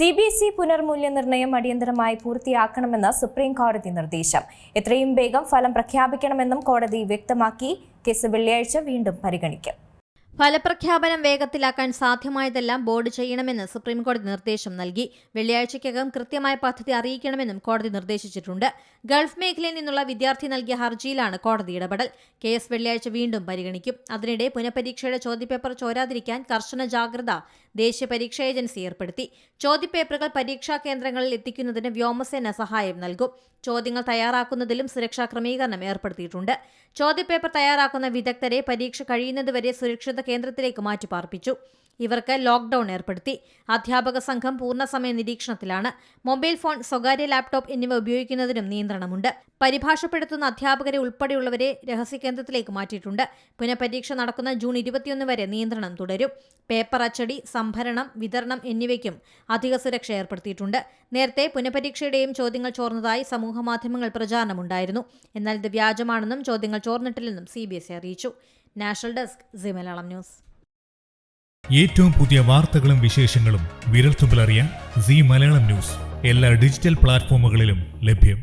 CBSE പുനർമൂല്യനിർണ്ണയം അടിയന്തരമായി പൂർത്തിയാക്കണമെന്ന് supreme കോടതി നിർദ്ദേശം. എത്രയും വേഗം ഫലം പ്രഖ്യാപിക്കണമെന്നും കോടതി വ്യക്തമാക്കി. കേസ് വെള്ളിയാഴ്ച വീണ്ടും പരിഗണിക്കും. ഫലപ്രഖ്യാപനം വേഗത്തിലാക്കാൻ സാധ്യമായതെല്ലാം ബോർഡ് ചെയ്യണമെന്ന് സുപ്രീംകോടതി നിർദ്ദേശം നൽകി. വെള്ളിയാഴ്ചയ്ക്കകം കൃത്യമായ പദ്ധതി അറിയിക്കണമെന്നും കോടതി നിർദ്ദേശിച്ചിട്ടുണ്ട്. ഗൾഫ് മേഖലയിൽ നിന്നുള്ള വിദ്യാർത്ഥി നൽകിയ ഹർജിയിലാണ് കോടതി ഇടപെടൽ. കേസ് വെള്ളിയാഴ്ച വീണ്ടും പരിഗണിക്കും. അതിനിടെ പുനഃപരീക്ഷയുടെ ചോദ്യപേപ്പർ ചോരാതിരിക്കാൻ കർശന ജാഗ്രത ദേശീയ പരീക്ഷാ ഏജൻസി ഏർപ്പെടുത്തി. ചോദ്യപേപ്പറുകൾ പരീക്ഷാ കേന്ദ്രങ്ങളിൽ എത്തിക്കുന്നതിന് വ്യോമസേന സഹായം നൽകും. ചോദ്യങ്ങൾ തയ്യാറാക്കുന്നതിലും സുരക്ഷാ ക്രമീകരണം ഏർപ്പെടുത്തിയിട്ടുണ്ട്. ചോദ്യപേപ്പർ തയ്യാറാക്കുന്ന വിദഗ്ധരെ പരീക്ഷ കഴിയുന്നതുവരെ സുരക്ഷിത കേന്ദ്രത്തിലേക്ക് മാറ്റിപ്പാർപ്പിച്ചു. ഇവർക്ക് ലോക്ക്ഡൌൺ ഏർപ്പെടുത്തി. അധ്യാപക സംഘം പൂർണ്ണസമയ നിരീക്ഷണത്തിലാണ്. മൊബൈൽ ഫോൺ, സ്വകാര്യ ലാപ്ടോപ്പ് എന്നിവ ഉപയോഗിക്കുന്നതിനും നിയന്ത്രണമുണ്ട്. പരിഭാഷപ്പെടുത്തുന്ന അധ്യാപകരെ ഉൾപ്പെടെയുള്ളവരെ രഹസ്യകേന്ദ്രത്തിലേക്ക് മാറ്റിയിട്ടുണ്ട്. പുനഃപരീക്ഷ നടക്കുന്ന ജൂൺ 21 വരെ നിയന്ത്രണം തുടരും. പേപ്പർ അച്ചടി, സംഭരണം, വിതരണം എന്നിവയ്ക്കും അധിക സുരക്ഷ ഏർപ്പെടുത്തിയിട്ടുണ്ട്. നേരത്തെ പുനഃപരീക്ഷയുടെയും ചോദ്യങ്ങൾ ചോർന്നതായി സമൂഹമാധ്യമങ്ങൾ പ്രചാരണമുണ്ടായിരുന്നു. എന്നാൽ ഇത് വ്യാജമാണെന്നും ചോദ്യങ്ങൾ ചോർന്നിട്ടില്ലെന്നും CBSE അറിയിച്ചു. National desk, C Malayalam news. ഏറ്റവും പുതിയ വാർത്തകളും വിശേഷങ്ങളും വിരൽത്തുമ്പിലറിയാൻ സി മലയാളം ന്യൂസ് എല്ലാ ഡിജിറ്റൽ പ്ലാറ്റ്ഫോമുകളിലും ലഭ്യം.